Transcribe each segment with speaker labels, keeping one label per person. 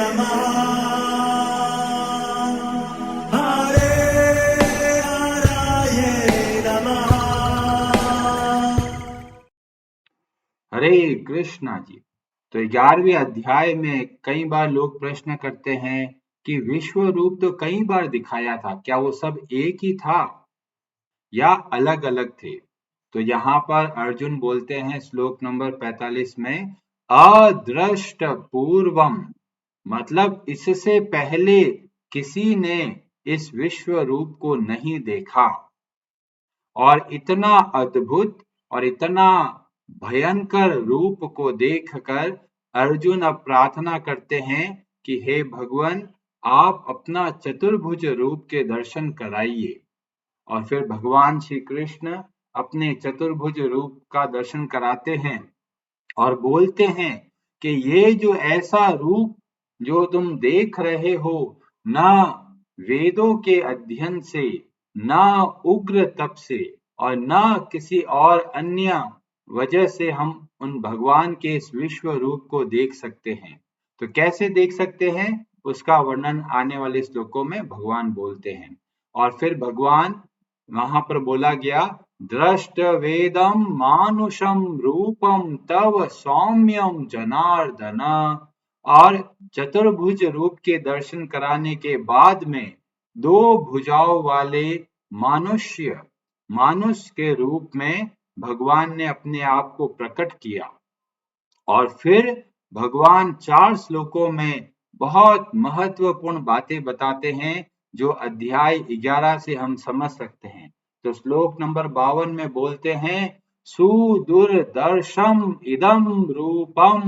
Speaker 1: नमः हरे हराय नमः।
Speaker 2: हरे कृष्णा जी। तो 11वें अध्याय में कई बार लोग प्रश्न करते हैं कि विश्व रूप तो कई बार दिखाया था, क्या वो सब एक ही था या अलग अलग थे? तो यहाँ पर अर्जुन बोलते हैं श्लोक नंबर 45 में, अदृष्ट पूर्वम, मतलब इससे पहले किसी ने इस विश्व रूप को नहीं देखा। और इतना अद्भुत और इतना भयंकर रूप को देखकर अर्जुन अब प्रार्थना करते हैं कि हे भगवान, आप अपना चतुर्भुज रूप के दर्शन कराइए। और फिर भगवान श्री कृष्ण अपने चतुर्भुज रूप का दर्शन कराते हैं और बोलते हैं कि ये जो ऐसा रूप जो तुम देख रहे हो, ना वेदों के अध्ययन से, ना उग्र तप से और ना किसी और अन्य वजह से हम उन भगवान के इस विश्व रूप को देख सकते हैं। तो कैसे देख सकते हैं, उसका वर्णन आने वाले श्लोकों में भगवान बोलते हैं। और फिर भगवान वहां पर बोला गया, दृष्ट वेदम मानुषम रूपम तव सौम्यम जनार्दन। और चतुर्भुज रूप के दर्शन कराने के बाद में दो भुजाओं वाले मानुष्य के रूप में भगवान ने अपने आप को प्रकट किया। और फिर भगवान 4 श्लोकों में बहुत महत्वपूर्ण बातें बताते हैं जो अध्याय 11 से हम समझ सकते हैं। तो श्लोक नंबर 52 में बोलते हैं, सुदुर्दर्शम इदम रूपम,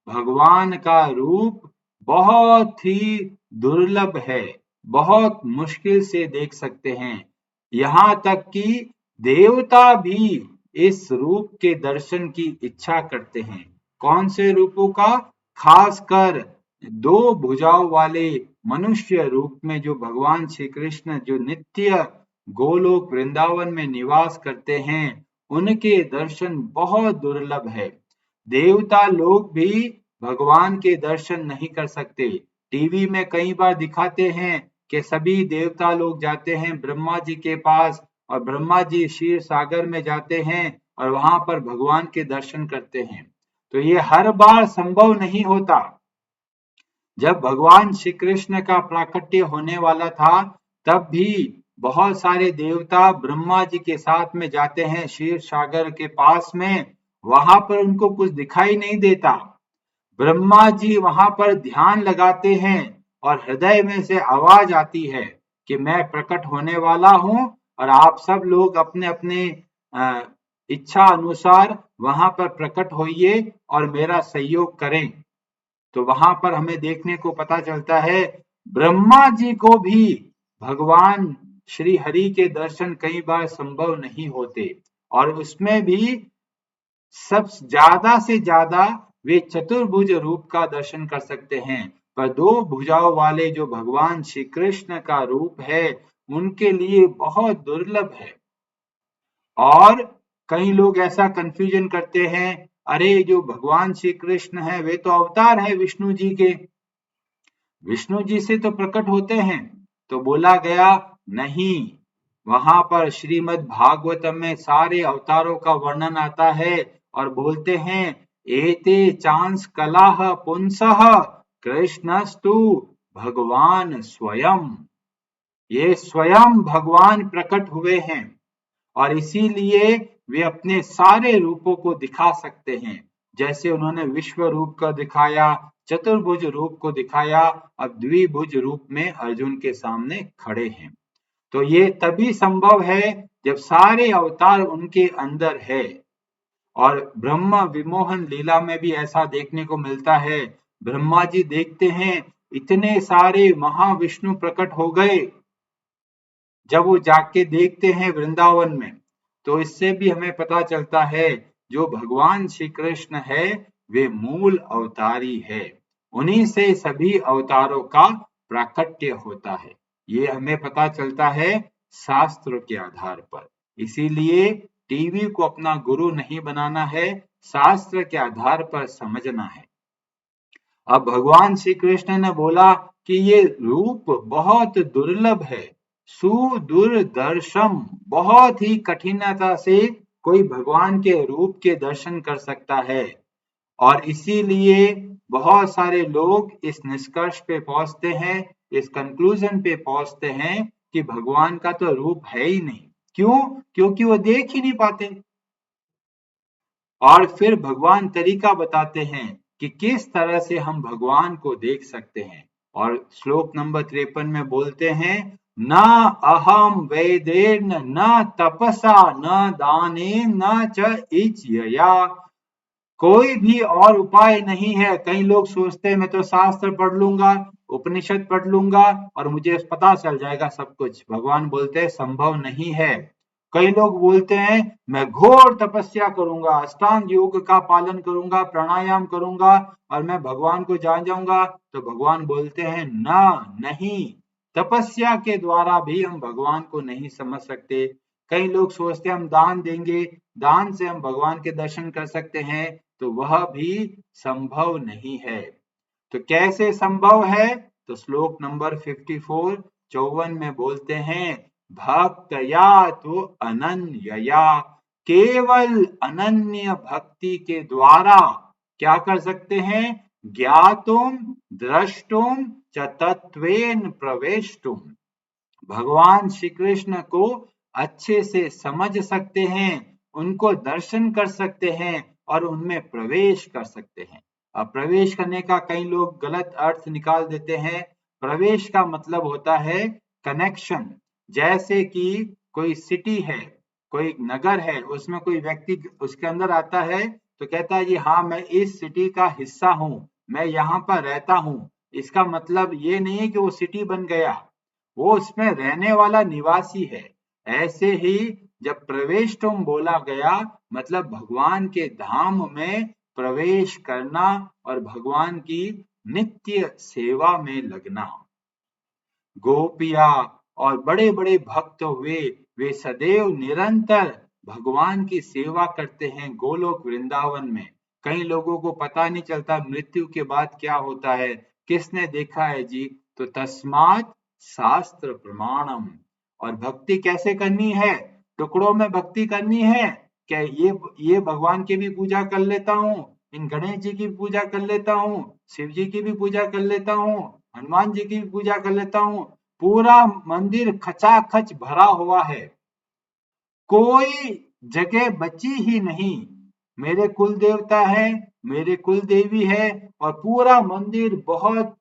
Speaker 2: भगवान का रूप बहुत ही दुर्लभ है, बहुत मुश्किल से देख सकते हैं। यहाँ तक कि देवता भी इस रूप के दर्शन की इच्छा करते हैं। कौन से रूपों का? खासकर दो भुजाओं वाले मनुष्य रूप में जो भगवान श्री कृष्ण जो नित्य गोलोक वृंदावन में निवास करते हैं, उनके दर्शन बहुत दुर्लभ है। देवता लोग भी भगवान के दर्शन नहीं कर सकते। टीवी में कई बार दिखाते हैं कि सभी देवता लोग जाते हैं ब्रह्मा जी के पास और ब्रह्मा जी क्षीर सागर में जाते हैं और वहां पर भगवान के दर्शन करते हैं। तो ये हर बार संभव नहीं होता। जब भगवान श्री कृष्ण का प्राकट्य होने वाला था, तब भी बहुत सारे देवता ब्रह्मा जी के साथ में जाते हैं क्षीर सागर के पास में, वहां पर उनको कुछ दिखाई नहीं देता। ब्रह्मा जी वहां पर ध्यान लगाते हैं और हृदय में से आवाज आती है कि मैं प्रकट होने वाला हूं और आप सब लोग अपने अपने इच्छा अनुसार वहां पर प्रकट होइए और मेरा सहयोग करें। तो वहां पर हमें देखने को पता चलता है, ब्रह्मा जी को भी भगवान श्री हरि के दर्शन कई बार संभव नहीं होते और उसमें भी सब ज्यादा से ज्यादा वे चतुर्भुज रूप का दर्शन कर सकते हैं। पर दो भुजाओं वाले जो भगवान श्री कृष्ण का रूप है, उनके लिए बहुत दुर्लभ है। और कई लोग ऐसा कंफ्यूजन करते हैं, अरे जो भगवान श्री कृष्ण है वे तो अवतार है विष्णु जी के, विष्णु जी से तो प्रकट होते हैं। तो बोला गया नहीं, वहां पर श्रीमद् भागवतम में सारे अवतारों का वर्णन आता है और बोलते हैं, एते चांस कलाह पुंसः कृष्णस्तु भगवान स्वयं, ये स्वयं भगवान प्रकट हुए हैं और इसीलिए वे अपने सारे रूपों को दिखा सकते हैं। जैसे उन्होंने विश्व रूप को दिखाया, चतुर्भुज रूप को दिखाया, अब द्विभुज रूप में अर्जुन के सामने खड़े हैं। तो ये तभी संभव है जब सारे अवतार उनके अंदर है। और ब्रह्म विमोहन लीला में भी ऐसा देखने को मिलता है। ब्रह्मा जी देखते हैं इतने सारे महाविष्णु प्रकट हो गए, जब वो जाके देखते हैं वृंदावन में, तो इससे भी हमें पता चलता है जो भगवान श्री कृष्ण है वे मूल अवतारी है, उन्हीं से सभी अवतारों का प्राकट्य होता है। ये हमें पता चलता है शास्त्र के आधार पर। इसीलिए टीवी को अपना गुरु नहीं बनाना है, शास्त्र के आधार पर समझना है। अब भगवान श्री कृष्ण ने बोला कि ये रूप बहुत दुर्लभ है, सुदुर्दर्शम, बहुत ही कठिनता से कोई भगवान के रूप के दर्शन कर सकता है। और इसीलिए बहुत सारे लोग इस निष्कर्ष पे पहुंचते हैं, इस कंक्लूजन पे पहुंचते हैं कि भगवान का तो रूप है ही नहीं। क्यों? क्योंकि वो देख ही नहीं पाते। और फिर भगवान तरीका बताते हैं कि किस तरह से हम भगवान को देख सकते हैं। और श्लोक नंबर 53 में बोलते हैं, न अहम वेदेन न तपसा न दाने न च इज्यया। कोई भी और उपाय नहीं है। कई लोग सोचते हैं मैं तो शास्त्र पढ़ लूंगा, उपनिषद पढ़ लूंगा और मुझे पता चल जाएगा सब कुछ। भगवान बोलते हैं संभव नहीं है। कई लोग बोलते हैं मैं घोर तपस्या करूंगा, अष्टांग योग का पालन करूंगा, प्राणायाम करूंगा और मैं भगवान को जान जाऊंगा। तो भगवान बोलते हैं ना, नहीं, तपस्या के द्वारा भी हम भगवान को नहीं समझ सकते। कई लोग सोचते हैं हम दान देंगे, दान से हम भगवान के दर्शन कर सकते हैं, तो वह भी संभव नहीं है। तो कैसे संभव है? तो श्लोक नंबर 54 में बोलते हैं, भक्तया तो अनन्यया, केवल अनन्य भक्ति के द्वारा क्या कर सकते हैं? ज्ञातुम द्रष्टुम च तत्वेन प्रवेष्टुम, भगवान श्री कृष्ण को अच्छे से समझ सकते हैं, उनको दर्शन कर सकते हैं और उनमें प्रवेश कर सकते हैं। अब प्रवेश करने का कई लोग गलत अर्थ निकाल देते हैं। प्रवेश का मतलब होता है कनेक्शन। जैसे कि कोई सिटी है, कोई नगर है, उसमें कोई व्यक्ति उसके अंदर आता है तो कहता है जी हाँ मैं इस सिटी का हिस्सा हूँ, मैं यहाँ पर रहता हूँ। इसका मतलब ये नहीं है कि वो सिटी बन गया, वो उसमें रहने वाला निवासी है। ऐसे ही जब प्रवेश तुम बोला गया मतलब भगवान के धाम में प्रवेश करना और भगवान की नित्य सेवा में लगना। गोपिया और बड़े बड़े भक्त हुए, वे सदैव निरंतर भगवान की सेवा करते हैं गोलोक वृंदावन में। कई लोगों को पता नहीं चलता मृत्यु के बाद क्या होता है। किसने देखा है जी? तो तस्मात् शास्त्र प्रमाणम। और भक्ति कैसे करनी है? टुकड़ों में भक्ति करनी है क्या? ये भगवान की भी पूजा कर लेता हूँ, इन गणेश जी की भी पूजा कर लेता हूँ, शिव जी की भी पूजा कर लेता हूँ, हनुमान जी की भी पूजा कर लेता हूँ, पूरा मंदिर खचाखच भरा हुआ है, कोई जगह बची ही नहीं। मेरे कुल देवता है, मेरे कुल देवी है और पूरा मंदिर बहुत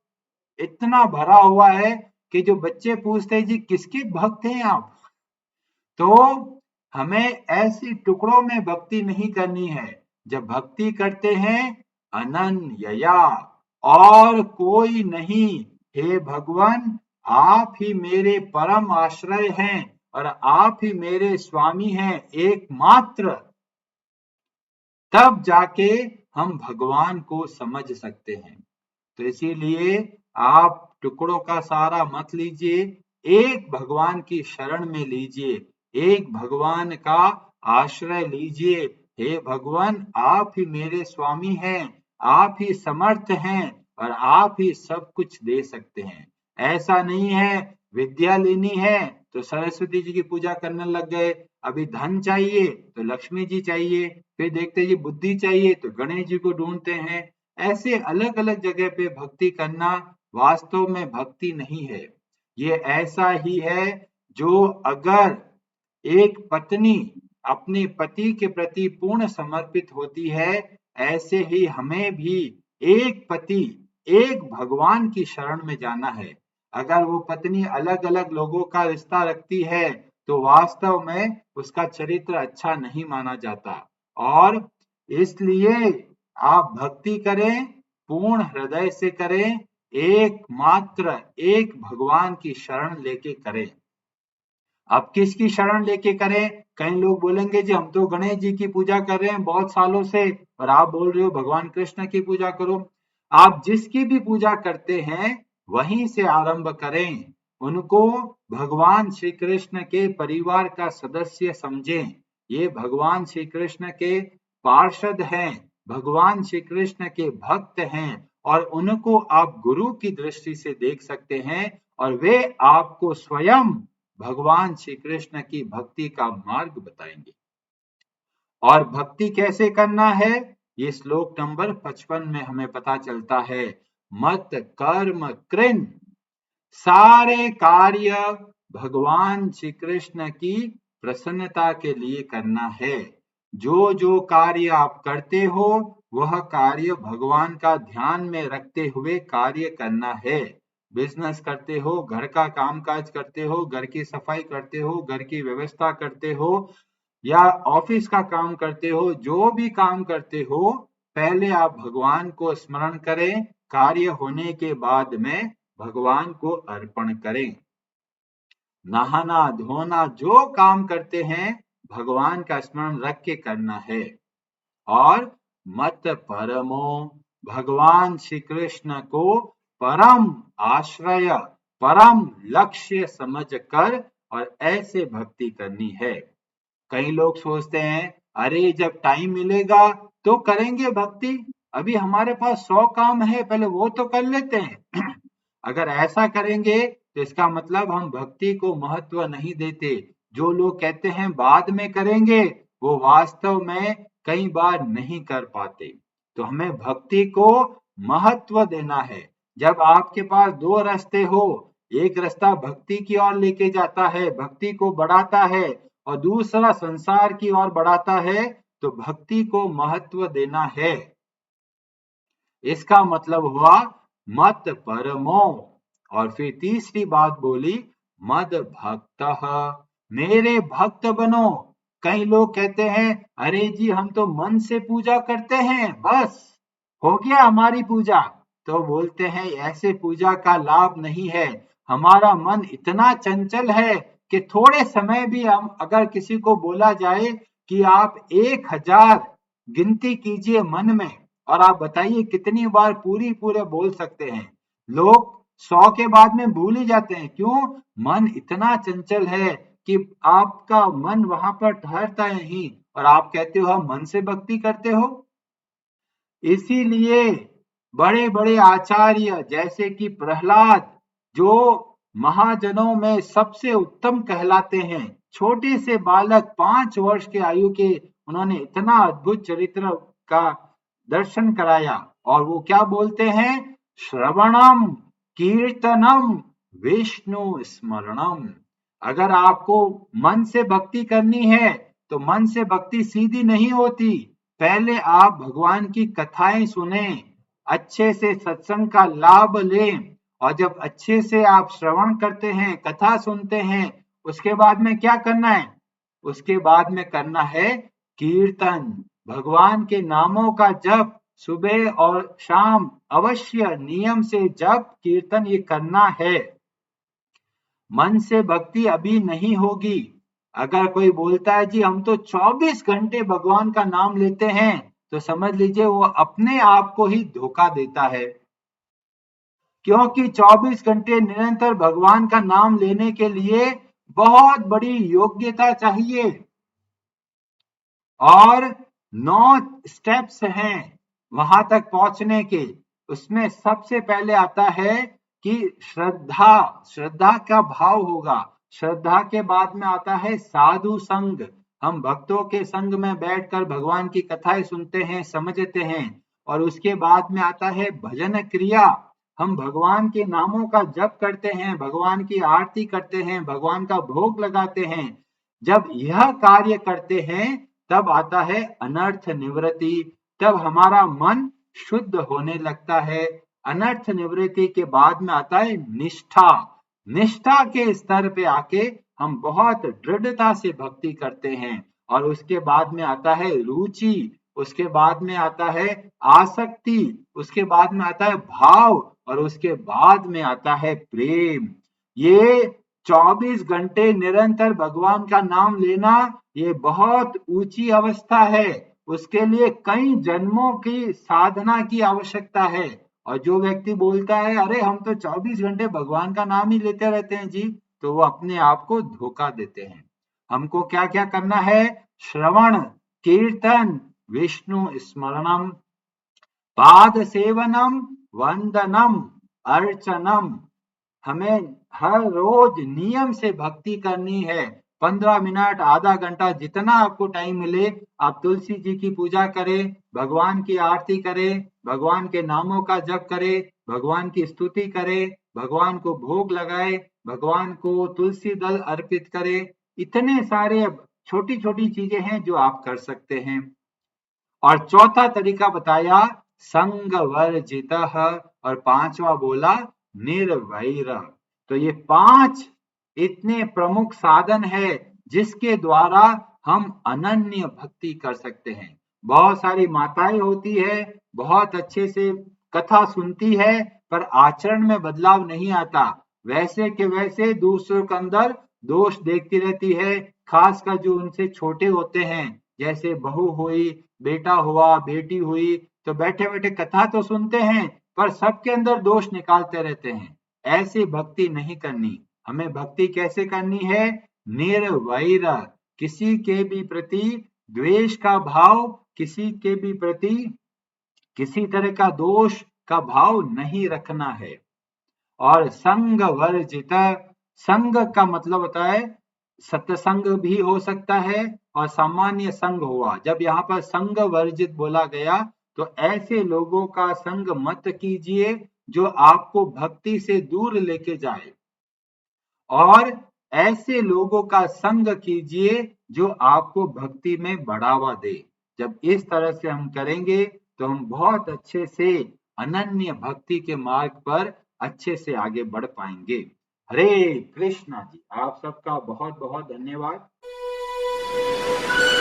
Speaker 2: इतना भरा हुआ है कि जो बच्चे पूछते हैं जी किसके भक्त हैं आप? तो हमें ऐसी टुकड़ों में भक्ति नहीं करनी है। जब भक्ति करते हैं अनन्यया, और कोई नहीं, हे भगवान आप ही मेरे परम आश्रय हैं और आप ही मेरे स्वामी हैं एकमात्र, तब जाके हम भगवान को समझ सकते हैं। तो इसीलिए आप टुकड़ों का सहारा मत लीजिए, एक भगवान की शरण में लीजिए, एक भगवान का आश्रय लीजिए। हे भगवान आप ही मेरे स्वामी हैं, आप ही समर्थ हैं और आप ही सब कुछ दे सकते हैं। ऐसा नहीं है विद्या लेनी है तो सरस्वती जी की पूजा करने लग गए, अभी धन चाहिए तो लक्ष्मी जी चाहिए, फिर देखते जी बुद्धि चाहिए तो गणेश जी को ढूंढते हैं। ऐसे अलग अलग जगह पे भक्ति करना वास्तव में भक्ति नहीं है। ये ऐसा ही है जो अगर एक पत्नी अपने पति के प्रति पूर्ण समर्पित होती है, ऐसे ही हमें भी एक पति एक भगवान की शरण में जाना है। अगर वो पत्नी अलग अलग लोगों का रिश्ता रखती है तो वास्तव में उसका चरित्र अच्छा नहीं माना जाता। और इसलिए आप भक्ति करें, पूर्ण हृदय से करें, एकमात्र एक भगवान की शरण लेके करें। अब किसकी शरण लेके करें? कई लोग बोलेंगे जी हम तो गणेश जी की पूजा कर रहे हैं बहुत सालों से और आप बोल रहे हो भगवान कृष्ण की पूजा करो। आप जिसकी भी पूजा करते हैं वहीं से आरंभ करें, उनको भगवान श्री कृष्ण के परिवार का सदस्य समझें। ये भगवान श्री कृष्ण के पार्षद हैं, भगवान श्री कृष्ण के भक्त हैं और उनको आप गुरु की दृष्टि से देख सकते हैं और वे आपको स्वयं भगवान श्री कृष्ण की भक्ति का मार्ग बताएंगे। और भक्ति कैसे करना है, ये श्लोक नंबर 55 में हमें पता चलता है। मत कर्म कृन, सारे कार्य भगवान श्री कृष्ण की प्रसन्नता के लिए करना है। जो जो कार्य आप करते हो वह कार्य भगवान का ध्यान में रखते हुए कार्य करना है। बिजनेस करते हो, घर का कामकाज करते हो, घर की सफाई करते हो, घर की व्यवस्था करते हो या ऑफिस का काम करते हो, जो भी काम करते हो पहले आप भगवान को स्मरण करें, कार्य होने के बाद में भगवान को अर्पण करें। नहाना धोना जो काम करते हैं भगवान का स्मरण रख के करना है। और मत परमो, भगवान श्री कृष्ण को परम आश्रय, परम लक्ष्य समझकर और ऐसे भक्ति करनी है। कई लोग सोचते हैं अरे जब टाइम मिलेगा तो करेंगे भक्ति, अभी हमारे पास 100 काम है, पहले वो तो कर लेते हैं। अगर ऐसा करेंगे तो इसका मतलब हम भक्ति को महत्व नहीं देते। जो लोग कहते हैं बाद में करेंगे वो वास्तव में कई बार नहीं कर पाते। तो हमें भक्ति को महत्व देना है। जब आपके पास 2 रास्ते हो, एक रास्ता भक्ति की ओर लेके जाता है, भक्ति को बढ़ाता है, और दूसरा संसार की ओर बढ़ाता है, तो भक्ति को महत्व देना है। इसका मतलब हुआ मत परमो। और फिर तीसरी बात बोली मद भक्तः, मेरे भक्त बनो। कई लोग कहते हैं अरे जी हम तो मन से पूजा करते हैं, बस हो गया हमारी पूजा। तो बोलते हैं ऐसे पूजा का लाभ नहीं है। हमारा मन इतना चंचल है कि थोड़े समय भी हम अगर किसी को बोला जाए कि आप 1000 गिनती कीजिए मन में और आप बताइए कितनी बार पूरे बोल सकते हैं, लोग 100 के बाद में भूल ही जाते हैं। क्यों? मन इतना चंचल है कि आपका मन वहां पर ठहरता नहीं और आप कहते हो हम मन से भक्ति करते हो। इसीलिए बड़े बड़े आचार्य जैसे कि प्रहलाद, जो महाजनों में सबसे उत्तम कहलाते हैं, छोटे से बालक 5 वर्ष के आयु के, उन्होंने इतना अद्भुत चरित्र का दर्शन कराया। और वो क्या बोलते हैं? श्रवणम कीर्तनम विष्णु स्मरणम। अगर आपको मन से भक्ति करनी है तो मन से भक्ति सीधी नहीं होती। पहले आप भगवान की कथाएं सुने, अच्छे से सत्संग का लाभ लें, और जब अच्छे से आप श्रवण करते हैं, कथा सुनते हैं, उसके बाद में क्या करना है? उसके बाद में करना है कीर्तन, भगवान के नामों का जप, सुबह और शाम अवश्य नियम से जप कीर्तन ये करना है। मन से भक्ति अभी नहीं होगी। अगर कोई बोलता है जी हम तो 24 घंटे भगवान का नाम लेते हैं, तो समझ लीजिए वो अपने आप को ही धोखा देता है। क्योंकि 24 घंटे निरंतर भगवान का नाम लेने के लिए बहुत बड़ी योग्यता चाहिए और 9 स्टेप्स हैं वहां तक पहुंचने के। उसमें सबसे पहले आता है कि श्रद्धा, श्रद्धा का भाव होगा। श्रद्धा के बाद में आता है साधु संग, हम भक्तों के संग में बैठकर भगवान की कथाएं सुनते हैं, समझते हैं। और उसके बाद में आता है भजन क्रिया, हम भगवान के नामों का जप करते हैं, भगवान की आरती करते हैं, भगवान का भोग लगाते हैं। जब यह कार्य करते हैं तब आता है अनर्थ निवृत्ति, तब हमारा मन शुद्ध होने लगता है। अनर्थ निवृत्ति के बाद में आता है निष्ठा। निष्ठा के स्तर पे आके हम बहुत दृढ़ता से भक्ति करते हैं। और उसके बाद में आता है रुचि, उसके बाद में आता है आसक्ति, उसके बाद में आता है भाव, और उसके बाद में आता है प्रेम। ये 24 घंटे निरंतर भगवान का नाम लेना ये बहुत ऊंची अवस्था है। उसके लिए कई जन्मों की साधना की आवश्यकता है। और जो व्यक्ति बोलता है अरे हम तो 24 घंटे भगवान का नाम ही लेते रहते हैं जी, तो वो अपने आप को धोखा देते हैं। हमको क्या क्या करना है? श्रवण, कीर्तन, विष्णु स्मरणम, पाद सेवनम, वंदनम, अर्चनम। हमें हर रोज नियम से भक्ति करनी है। 15 मिनट, आधा घंटा, जितना आपको टाइम मिले आप तुलसी जी की पूजा करें, भगवान की आरती करें, भगवान के नामों का जप करें, भगवान की स्तुति करें, भगवान को भोग लगाए, भगवान को तुलसी दल अर्पित करें। इतने सारे छोटी छोटी चीजें हैं जो आप कर सकते हैं। और चौथा तरीका बताया संग वर्जित, और पांचवा बोला निर्वैर। तो ये 5 इतने प्रमुख साधन है जिसके द्वारा हम अनन्य भक्ति कर सकते हैं। बहुत सारी माताएं होती है, बहुत अच्छे से कथा सुनती है, पर आचरण में बदलाव नहीं आता। वैसे के वैसे दूसरों के अंदर दोष देखती रहती है, खासकर जो उनसे छोटे होते हैं, जैसे बहू हुई, बेटा हुआ, बेटी हुई, तो बैठे बैठे कथा तो सुनते हैं पर सबके अंदर दोष निकालते रहते हैं। ऐसी भक्ति नहीं करनी। हमें भक्ति कैसे करनी है? निर्वैर, किसी के भी प्रति द्वेष का भाव, किसी के भी प्रति किसी तरह का दोष का भाव नहीं रखना है। और संग वर्जित, संग का मतलब होता है सत्संग भी हो सकता है और सामान्य संग हुआ। जब यहाँ पर संग वर्जित बोला गया तो ऐसे लोगों का संग मत कीजिए जो आपको भक्ति से दूर लेके जाए, और ऐसे लोगों का संग कीजिए जो आपको भक्ति में बढ़ावा दे। जब इस तरह से हम करेंगे तो हम बहुत अच्छे से अनन्य भक्ति के मार्ग पर अच्छे से आगे बढ़ पाएंगे। हरे कृष्णा जी, आप सबका बहुत बहुत धन्यवाद।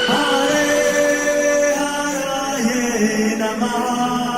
Speaker 1: हरे हरे नमः।